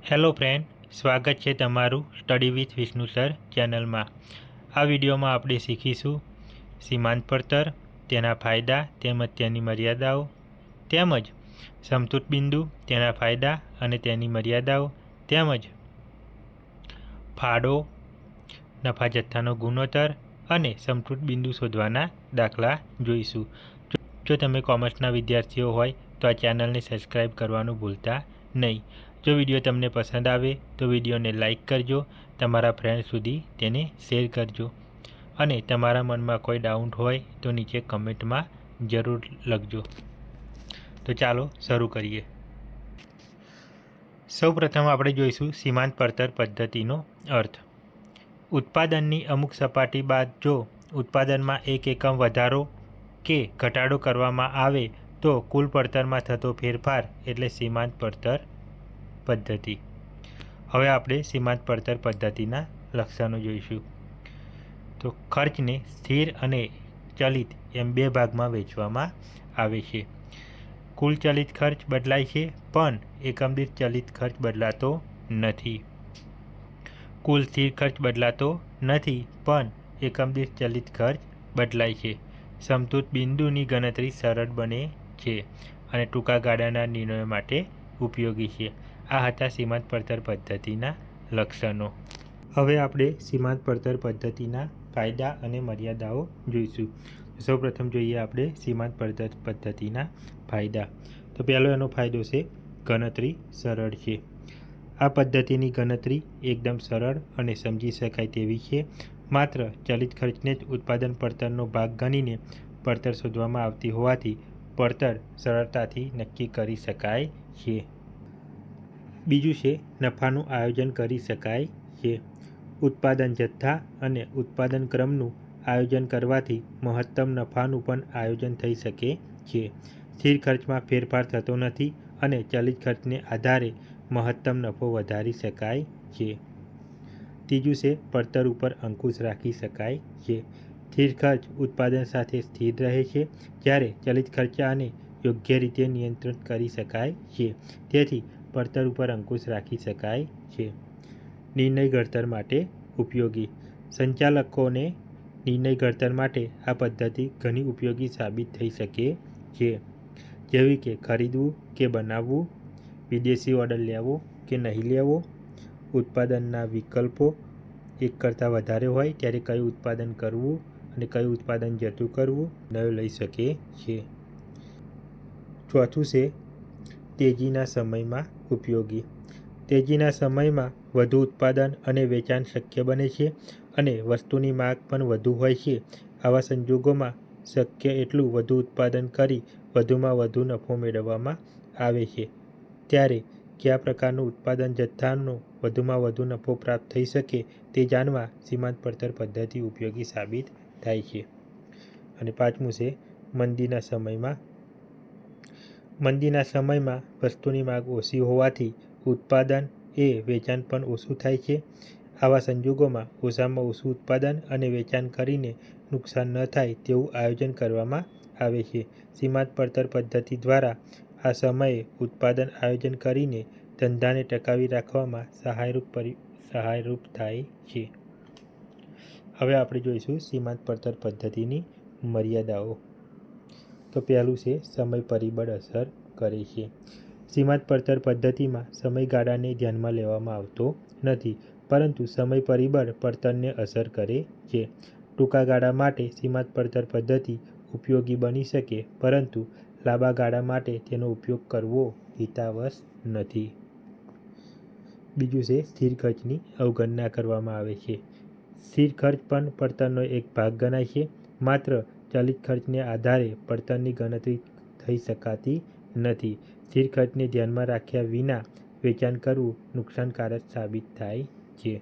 Hello friend, સ્વાગત છે તમારું સ્ટડી વિથ વિષ્ણુ સર ચેનલમાં। આ વિડીયોમાં આપણે શીખીશું સીમાંત પડતર, તેના ફાયદા તેમજ તેની મર્યાદાઓ, તેમજ સમતૂર બિંદુ, તેના ફાયદા અને તેની મર્યાદાઓ, તેમજ ફાળો, નફા જથ્થાનો ગુણોત્તર અને સમતૂર બિંદુ શોધવાના દાખલા જોઈશું। જો તમે કોમર્સના વિદ્યાર્થીઓ હોય તો આ ચેનલને સબસ્ક્રાઈબ કરવાનું ભૂલતા નહીં। જો વિડીયો તમને પસંદ આવે તો વિડીયોને લાઇક કરજો, તમારા ફ્રેન્ડ સુધી તેને શેર કરજો અને તમારા મનમાં કોઈ ડાઉટ હોય તો નીચે કમેન્ટમાં જરૂર લખજો। તો ચાલો શરૂ કરીએ। સૌપ્રથમ આપણે જોઈશું સીમાંત પડતર પદ્ધતિનો અર્થ। ઉત્પાદનની અમુક સપાટી બાદ જો ઉત્પાદનમાં 1 એકમ વધારો કે ઘટાડો કરવામાં આવે તો કુલ પડતરમાં થતો ફેરફાર એટલે સીમાંત પડતર પદ્ધતિ। હવે આપણે સીમાંત પડતર પદ્ધતિના લક્ષણો જોઈશું। તો ખર્ચને સ્થિર અને ચલિત એમ બે ભાગમાં વહેંચવામાં આવે છે। કુલ ચલિત ખર્ચ બદલાય છે પણ એકમ દીઠ ચલિત ખર્ચ બદલાતો નથી। કુલ સ્થિર ખર્ચ બદલાતો નથી પણ એકમ દીઠ ચલિત ખર્ચ બદલાય છે। સમતૂર બિંદુની ગણતરી સરળ બને છે અને ટૂંકા ગાળાના નિર્ણયો માટે ઉપયોગી છે। આ હતા સીમાંત પડતર પદ્ધતિના લક્ષણો। હવે આપણે સીમાંત પડતર પદ્ધતિના ફાયદા અને મર્યાદાઓ જોઈશું। સૌપ્રથમ જોઈએ આપણે સીમાંત પડતર પદ્ધતિના ફાયદા। તો પહેલો એનો ફાયદો છે ગણતરી સરળ છે। આ પદ્ધતિની ગણતરી એકદમ સરળ અને સમજી શકાય તેવી છે। માત્ર ચલિત ખર્ચને જ ઉત્પાદન પડતરનો ભાગ ગણીને પડતર શોધવામાં આવતી હોવાથી પડતર સરળતાથી નક્કી કરી શકાય છે। બીજું છે નફાનું આયોજન કરી શકાય છે। ઉત્પાદન જથ્થા અને ઉત્પાદન ક્રમનું આયોજન કરવાથી મહત્તમ નફાનું પણ આયોજન થઈ શકે છે। સ્થિર ખર્ચમાં ફેરફાર થતો નથી અને ચલિત ખર્ચને આધારે મહત્તમ નફો વધારી શકાય છે। ત્રીજું છે પડતર ઉપર અંકુશ રાખી શકાય છે। સ્થિર ખર્ચ ઉત્પાદન સાથે સ્થિર રહે છે જ્યારે ચલિત ખર્ચને યોગ્ય રીતે નિયંત્રિત કરી શકાય છે, તેથી પડતર ઉપર અંકુશ રાખી શકાય છે। નિર્ણય ઘડતર માટે ઉપયોગી। સંચાલકોને નિર્ણય ઘડતર માટે આ પદ્ધતિ ઘણી ઉપયોગી સાબિત થઈ શકે છે, જેવી કે ખરીદવું કે બનાવવું, વિદેશી ઓર્ડર લેવો કે નહીં લેવો, ઉત્પાદનના વિકલ્પો એક કરતાં વધારે હોય ત્યારે કયું ઉત્પાદન કરવું અને કયું ઉત્પાદન જતું કરવું નિર્ણયો લઈ શકે છે। ચોથું છે તેજીના સમયમાં ઉપયોગી। તેજીના સમયમાં વધુ ઉત્પાદન અને વેચાણ શક્ય બને છે અને વસ્તુની માંગ પણ વધુ હોય છે। આવા સંજોગોમાં શક્ય એટલું વધુ ઉત્પાદન કરી વધુમાં વધુ નફો મેળવવામાં આવે છે। ત્યારે કયા પ્રકારનું ઉત્પાદન જથ્થાનો વધુમાં વધુ નફો પ્રાપ્ત થઈ શકે તે જાણવા સીમાંત પડતર પદ્ધતિ ઉપયોગી સાબિત થાય છે। અને પાંચમું છે મંદીના સમયમાં। મંદીના સમયમાં વસ્તુની માંગ ઓછી હોવાથી ઉત્પાદન એ વેચાણ પણ ઓછું થાય છે। આવા સંજોગોમાં ઓછામાં ઓછું ઉત્પાદન અને વેચાણ કરીને નુકસાન ન થાય તેવું આયોજન કરવામાં આવે છે। સીમાંત પડતર પદ્ધતિ દ્વારા આ સમયે ઉત્પાદન આયોજન કરીને ધંધાને ટકાવી રાખવામાં સહાયરૂપ થાય છે। હવે આપણે જોઈશું સીમાંત પડતર પદ્ધતિની મર્યાદાઓ। તો પહેલું છે સમય પરિબળ અસર કરે છે। સીમાંત પડતર પદ્ધતિમાં સમયગાળાને ધ્યાનમાં લેવામાં આવતો નથી, પરંતુ સમય પરિબળ પડતરને અસર કરે છે। ટૂંકા ગાળા માટે સીમાંત પડતર પદ્ધતિ ઉપયોગી બની શકે, પરંતુ લાંબા ગાળા માટે તેનો ઉપયોગ કરવો હિતાવહ નથી। બીજું છે સ્થિર ખર્ચની અવગણના કરવામાં આવે છે। સ્થિર ખર્ચ પણ પડતરનો એક ભાગ ગણાય છે। માત્ર ચલિત ખર્ચને આધારે પડતરની ગણતરી થઈ શકાતી નથી। સ્થિર ખર્ચને ધ્યાનમાં રાખ્યા વિના વેચાણ કરવું નુકસાનકારક સાબિત થાય છે।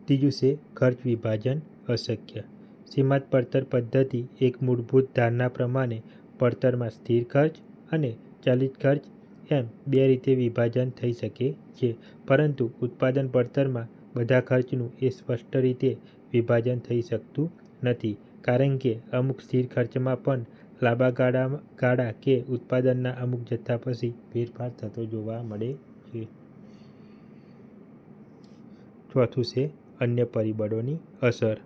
ત્રીજું છે ખર્ચ વિભાજન અશક્ય। સીમાંત પડતર પદ્ધતિ એક મૂળભૂત ધારણા પ્રમાણે પડતરમાં સ્થિર ખર્ચ અને ચલિત ખર્ચ એમ બે રીતે વિભાજન થઈ શકે છે, પરંતુ ઉત્પાદન પડતરમાં બધા ખર્ચનું એ સ્પષ્ટ રીતે વિભાજન થઈ શકતું નથી, કારણ કે અમુક સ્થિર ખર્ચમાં પણ લાંબા ગાળા કે ઉત્પાદનના અમુક જથ્થા પછી ફેરફાર થતો જોવા મળે છે। ચોથું છે અન્ય પરિબળોની અસર.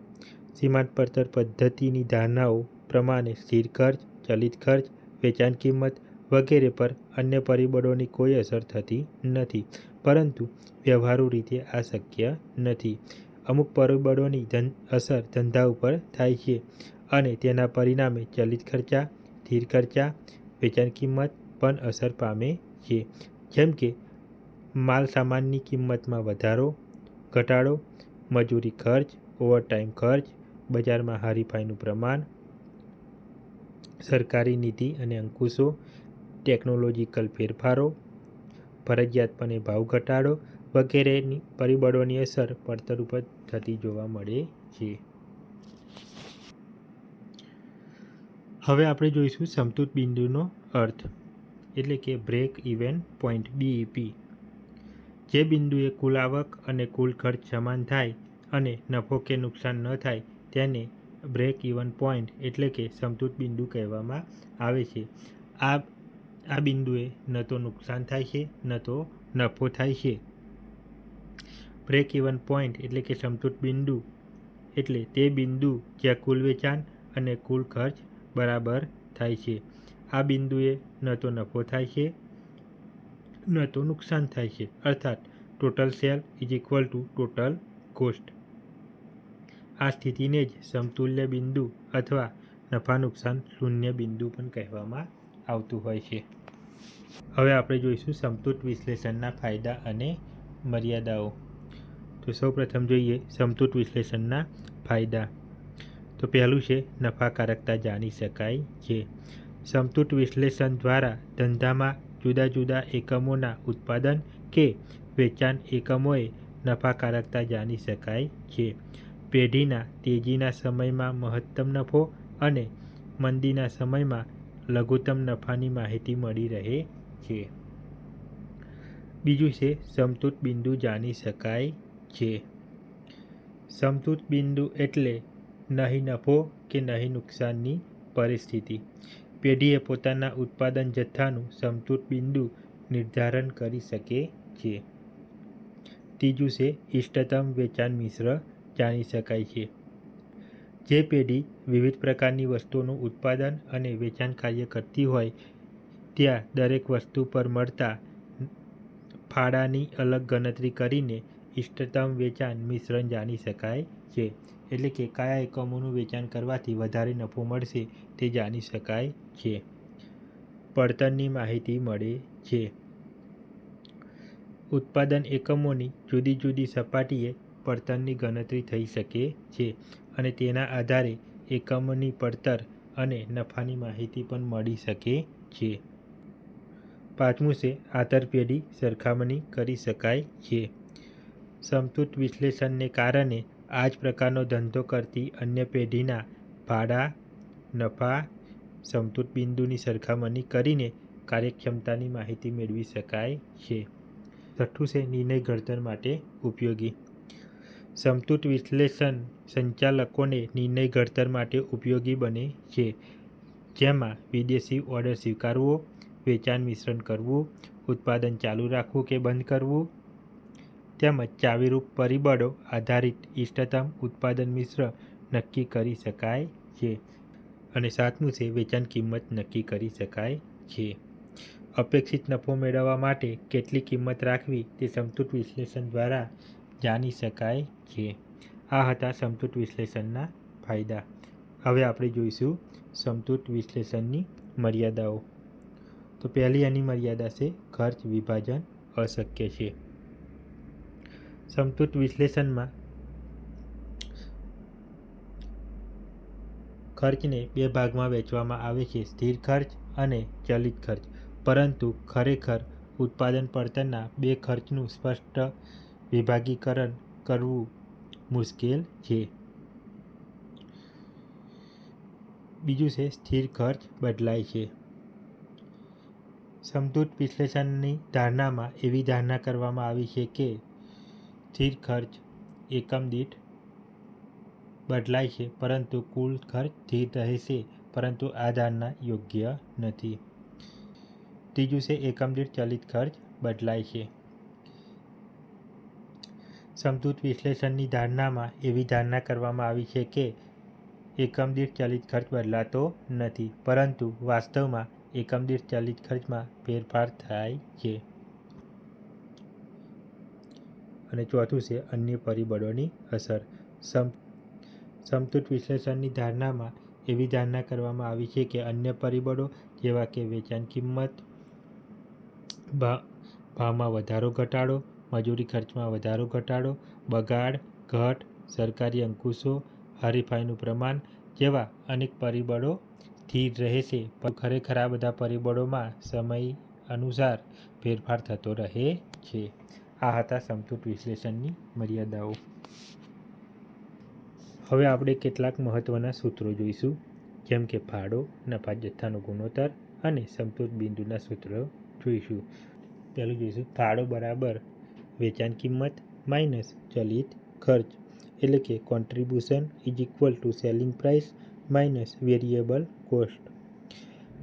સીમાંત પડતર પદ્ધતિની ધારણાઓ પ્રમાણે સ્થિર ખર્ચ, ચલિત ખર્ચ, વેચાણ કિંમત વગેરે પર અન્ય પરિબળોની કોઈ અસર થતી નથી, પરંતુ વ્યવહારુ રીતે આ શક્ય નથી. અમુક પરિબળોની અસર ધંધા ઉપર થાય છે અને તેના પરિણામે ચલિત ખર્ચા, સ્થિર ખર્ચા, વેચાણ કિંમત પણ અસર પામે છે, જેમ કે માલ સામાનની કિંમતમાં વધારો, ઘટાડો, મજૂરી ખર્ચ, ઓવરટાઇમ ખર્ચ, બજારમાં હરીફાઈનું પ્રમાણ, સરકારી નીતિ અને અંકુશો, ટેકનોલોજીકલ ફેરફારો, ફરજિયાતપણે ભાવ ઘટાડો વગેરેની પરિબળોની અસર પડતર ઉપર થતી જોવા મળે છે. હવે આપણે જોઈશું સમતૂર બિંદુનો અર્થ, એટલે કે બ્રેક ઇવન પોઈન્ટ BEP. જે બિંદુએ કુલ આવક અને કુલ ખર્ચ સમાન થાય અને નફો કે નુકસાન ન થાય તેને બ્રેક ઇવન પોઈન્ટ એટલે કે સમતૂર બિંદુ કહેવામાં આવે છે. આ બિંદુએ ન તો નુકસાન થાય છે ન તો નફો થાય છે. બ્રેક ઇવન પોઈન્ટ એટલે કે સમતૂર બિંદુ એટલે તે બિંદુ જ્યાં કુલ વેચાણ અને કુલ ખર્ચ બરાબર થાય છે. આ બિંદુએ ન તો નફો થાય છે ન તો નુકસાન થાય છે, અર્થાત total cell is equal to total cost. આ સ્થિતિને જ સમતુલ્ય બિંદુ અથવા નફા નુકસાન શૂન્ય બિંદુ પણ કહેવામાં આવતું હોય છે. હવે આપણે જોઈશું સમતૂર વિશ્લેષણના ફાયદા અને મર્યાદાઓ. તો સૌપ્રથમ જોઈએ સમતૂર વિશ્લેષણના ફાયદા. તો પહેલું છે નફાકારકતા જાણી શકાય છે. સમતૂર વિશ્લેષણ દ્વારા ધંધામાં જુદા જુદા એકમોના ઉત્પાદન કે વેચાણ એકમોએ નફાકારકતા જાણી શકાય છે. પેઢીના તેજીના સમયમાં મહત્તમ નફો અને મંદીના સમયમાં લઘુત્તમ નફાની માહિતી મળી રહે છે. બીજું છે સમતૂર બિંદુ જાણી શકાય છે. સમતૂર બિંદુ એટલે નહીં નફો કે નહીં નુકસાનની પરિસ્થિતિ. પેઢીએ પોતાના ઉત્પાદન જથ્થાનું સમતૂર બિંદુ નિર્ધારણ કરી શકે છે. ત્રીજું છે ઇષ્ટતમ વેચાણ મિશ્ર જાણી શકાય છે. જે પેઢી વિવિધ પ્રકારની વસ્તુઓનું ઉત્પાદન અને વેચાણ કાર્ય કરતી હોય ત્યાં દરેક વસ્તુ પર મળતા ફાળાની અલગ ગણતરી કરીને ઇષ્ટતમ વેચાણ મિશ્રણ જાણી શકાય છે. એટલે કે કયા એકમોનું વેચાણ કરવાથી વધારે નફો મળશે તે જાણી શકાય છે. પડતરની માહિતી મળે છે. ઉત્પાદન એકમોની જુદી જુદી સપાટીએ પડતરની ગણતરી થઈ શકે છે અને તેના આધારે એકમની પડતર અને નફાની માહિતી પણ મળી શકે છે. પાંચમું છે આંતરપેઢી સરખામણી કરી શકાય છે. સમતૂર વિશ્લેષણને કારણે આ જ પ્રકારનો ધંધો કરતી અન્ય પેઢીના ફાળા, નફા, સમતૂર બિંદુની સરખામણી કરીને કાર્યક્ષમતાની માહિતી મેળવી શકાય છે. છઠ્ઠું છે નિર્ણય ઘડતર માટે ઉપયોગી. સમતૂર વિશ્લેષણ સંચાલકોને નિર્ણય ઘડતર માટે ઉપયોગી બને છે, જેમાં વિદેશી ઓર્ડર સ્વીકારવો, વેચાણ મિશ્રણ કરવું, ઉત્પાદન ચાલુ રાખવું કે બંધ કરવું, તેમજ ચાવીરૂપ પરિબળો આધારિત ઇષ્ટતમ ઉત્પાદન મિશ્ર નક્કી કરી શકાય છે. અને સાતમું છે વેચાણ કિંમત નક્કી કરી શકાય છે. અપેક્ષિત નફો મેળવવા માટે કેટલી કિંમત રાખવી તે સમતૂર વિશ્લેષણ દ્વારા જાણી શકાય છે. આ હતા સમતૂર વિશ્લેષણના ફાયદા. હવે આપણે જોઈશું સમતૂર વિશ્લેષણની મર્યાદાઓ. તો પહેલી એની મર્યાદા છે ખર્ચ વિભાજન અશક્ય છે. સમતૂર વિશ્લેષણમાં ખર્ચને બે ભાગમાં વહેંચવામાં આવે છે, સ્થિર ખર્ચ અને ચલિત ખર્ચ. પરંતુ ખરેખર ઉત્પાદન પડતરના બે ખર્ચનું સ્પષ્ટ વિભાગીકરણ કરવું મુશ્કેલ છે. બીજું છે સ્થિર ખર્ચ બદલાય છે. સમતૂર વિશ્લેષણની ધારણામાં એવી ધારણા કરવામાં આવી છે કે સ્થિર ખર્ચ એકમ દીઠ બદલાય છે પરંતુ કુલ ખર્ચ સ્થિર રહેશે, પરંતુ આ ધારણા યોગ્ય નથી. ત્રીજું છે એકમ દીઠ ચલિત ખર્ચ બદલાય છે. સમતૂર વિશ્લેષણની ધારણામાં એવી ધારણા કરવામાં આવી છે કે એકમ દીઠ ચલિત ખર્ચ બદલાતો નથી, પરંતુ વાસ્તવમાં એકમ દીઠ ચલિત ખર્ચમાં ફેરફાર થાય છે. અને ચોથું છે અન્ય પરિબળોની અસર. સમતૂર વિશ્લેષણની ધારણામાં એવી ધારણા કરવામાં આવી છે કે અન્ય પરિબળો જેવા કે વેચાણ કિંમત, ભાવમાં વધારો ઘટાડો, મજૂરી ખર્ચમાં વધારો ઘટાડો, બગાડ ઘટ, સરકારી અંકુશો, હરીફાઈનું પ્રમાણ જેવા અનેક પરિબળો સ્થિર રહેશે, પણ ખરેખર આ બધા પરિબળોમાં સમય અનુસાર ફેરફાર થતો રહે છે. આ હતા સમતૂર વિશ્લેષણની મર્યાદાઓ. હવે આપણે કેટલાક મહત્વના સૂત્રો જોઈશું, જેમ કે ફાળો, નફા જથ્થાનો ગુણોત્તર અને સમતૂર બિંદુના સૂત્રો જોઈશું. પહેલું જોઈશું ફાળો બરાબર વેચાણ કિંમત માઇનસ ચલિત ખર્ચ, એટલે કે contribution is equal to selling price minus variable cost.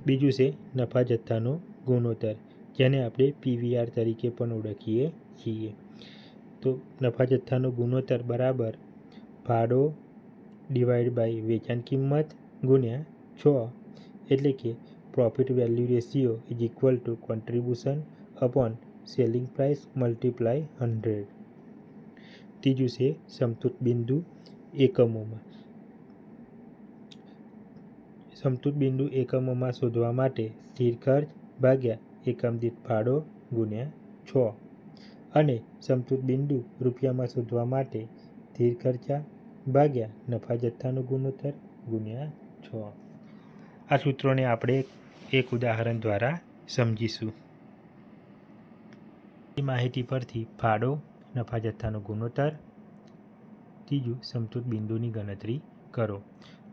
બીજું છે નફા જથ્થાનો ગુણોત્તર, જેને આપણે PVR તરીકે પણ ઓળખીએ છીએ. તો નફા જથ્થાનો ગુણોત્તર બરાબર ફાળો ડિવાઈડ બાય વેચાણ કિંમત ગુણ્યા 6, એટલે કે profit value ratio is equal to contribution upon selling price multiply 100. ત્રીજું છે સમતૂર બિંદુ એકમોમાં. સમતૂર બિંદુ એકમોમાં શોધવા માટે સ્થિર ખર્ચ ભાગ્યા એકમ દીઠ ફાળો ગુણ્યા 6 અને સમતૂર બિંદુ રૂપિયામાં શોધવા માટે સ્થિર ખર્ચા ભાગ્યા નફા જથ્થાનો ગુણોત્તર ગુણ્યા 6. આ સૂત્રોને આપણે એક ઉદાહરણ દ્વારા સમજીશું. માહિતી પરથી ફાળો, નફા જથ્થાનો ગુણોત્તર, ત્રીજું સમતૂર બિંદુની ગણતરી કરો.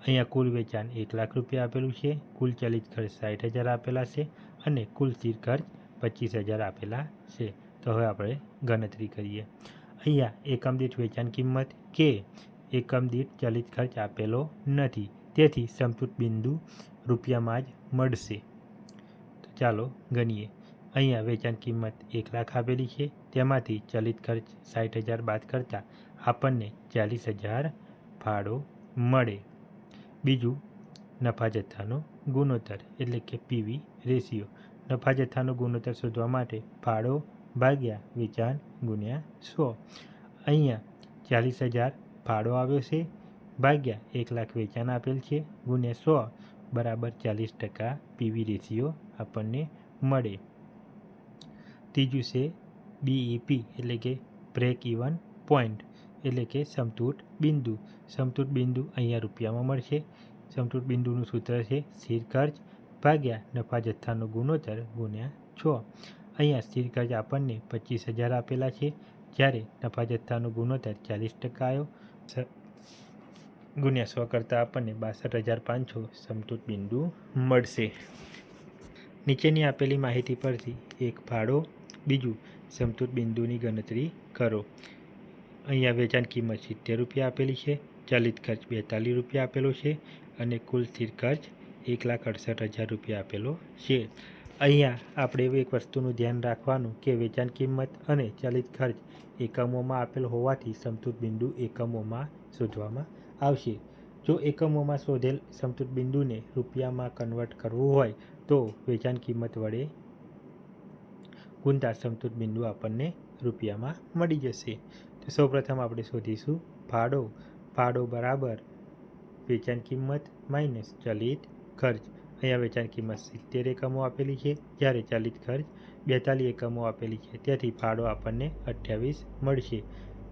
અહીંયા કુલ વેચાણ 1 લાખ રૂપિયા આપેલું છે, કુલ ચલિત ખર્ચ 60,000 આપેલા છે અને કુલ સ્થિર ખર્ચ 25,000 આપેલા છે. તો હવે આપણે ગણતરી કરીએ. અહીંયા એકમ દીઠ વેચાણ કિંમત કે એકમ દીઠ ચલિત ખર્ચ આપેલો નથી, તેથી સમતૂર બિંદુ રૂપિયામાં જ મળશે. તો ચાલો ગણીએ. અહીંયા વેચાણ કિંમત 1 લાખ આપેલી છે, તેમાંથી ચલિત ખર્ચ 60,000 બાદ કરતાં આપણને 40,000 ફાળો મળે. બીજું નફા જથ્થાનો ગુણોત્તર, એટલે કે PV રેશિયો. નફા જથ્થાનો ગુણોત્તર શોધવા માટે ફાળો ભાગ્યા વેચાણ ગુણ્યા 100. અહીંયા 40,000 ફાળો આવ્યો છે ભાગ્યા 1 લાખ વેચાણ આપેલ છે ગુણ્યા 100 બરાબર 40% PV રેશિયો આપણને મળે. ત્રીજું છે BEP, એટલે કે બ્રેક ઇવન પોઈન્ટ, એટલે કે સમતૂર બિંદુ. સમતૂર બિંદુ અહીંયા રૂપિયામાં મળશે. સમતૂર બિંદુનું સૂત્ર છે સ્થિર ખર્ચ ભાગ્યા નફા જથ્થાનો ગુણોત્તર ગુણ્યા 6. અહીંયા સ્થિર ખર્ચ આપણને 25,000 આપેલા છે, જ્યારે નફા જથ્થાનો ગુણોત્તર 40% આવ્યો ગુણ્યા 100 કરતાં આપણને 62,500 સમતૂર બિંદુ મળશે. નીચેની આપેલી માહિતી પરથી એક ફાળો, બીજું સમતૂર બિંદુની ગણતરી કરો. અહીંયા વેચાણ કિંમત 70 રૂપિયા આપેલી છે, ચલિત ખર્ચ 42 રૂપિયા આપેલો છે અને કુલ સ્થિર ખર્ચ 1,68,000 રૂપિયા આપેલો છે. અહીંયા આપણે એક વસ્તુનું ધ્યાન રાખવાનું કે વેચાણ કિંમત અને ચલિત ખર્ચ એકમોમાં આપેલ હોવાથી સમતૂર બિંદુ એકમોમાં શોધવામાં આવશે. જો એકમોમાં શોધેલ સમતૂર બિંદુને રૂપિયામાં કન્વર્ટ કરવું હોય તો વેચાણ કિંમત વડે ગુણતા સમતૂર બિંદુ આપણને રૂપિયામાં મળી જશે. તો સૌપ્રથમ આપણે શોધીશું ફાળો. ફાળો બરાબર વેચાણ કિંમત માઇનસ ચલિત ખર્ચ. અહીંયા વેચાણ કિંમત 70 એકમો આપેલી છે, જ્યારે ચલિત ખર્ચ 42 એકમો આપેલી છે, તેથી ફાળો આપણને 28 મળશે.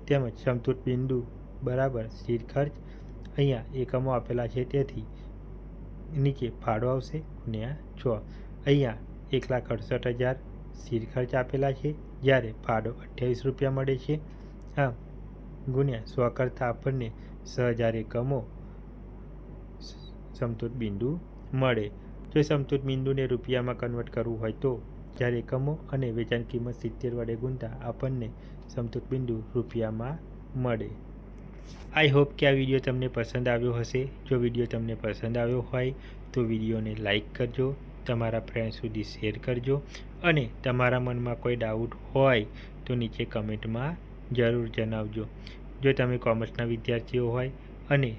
તેમજ સમતૂર બિંદુ બરાબર સ્થિર ખર્ચ. અહીંયા એકમો આપેલા છે, તેથી નીચે ફાળો આવશે ગુણ્યા 6. અહીંયા 1,68,000 સ્થિર ખર્ચ આપેલા છે, જ્યારે ફાળો 28 રૂપિયા મળે છે. આમ ગુણ્યા 100 કરતાં આપણને 6,000 એકમો સમતૂર બિંદુ મળે. જો સમતૂર બિંદુને રૂપિયામાં કન્વર્ટ કરવું હોય તો જ્યારે એકમો અને વેચાણ કિંમત 70 વડે ગુણતા આપણને સમતૂર બિંદુ રૂપિયામાં મળે. આઈ હોપ કે આ વિડીયો તમને પસંદ આવ્યો હશે. જો વિડીયો તમને પસંદ આવ્યો હોય તો વિડીયોને લાઈક કરજો, તમારા ફ્રેન્ડ સુધી શેર કરજો અને તમારા મનમાં કોઈ ડાઉટ હોય તો નીચે કમેન્ટમાં જરૂર જણાવજો. જો તમે કોમર્સના વિદ્યાર્થીઓ હોય અને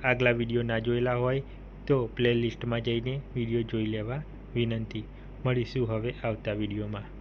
આગલા વિડીયો ના જોયેલા હોય તો પ્લેલિસ્ટમાં જઈને વિડીયો જોઈ લેવા વિનંતી. મળીશું હવે આવતા વિડીયોમાં.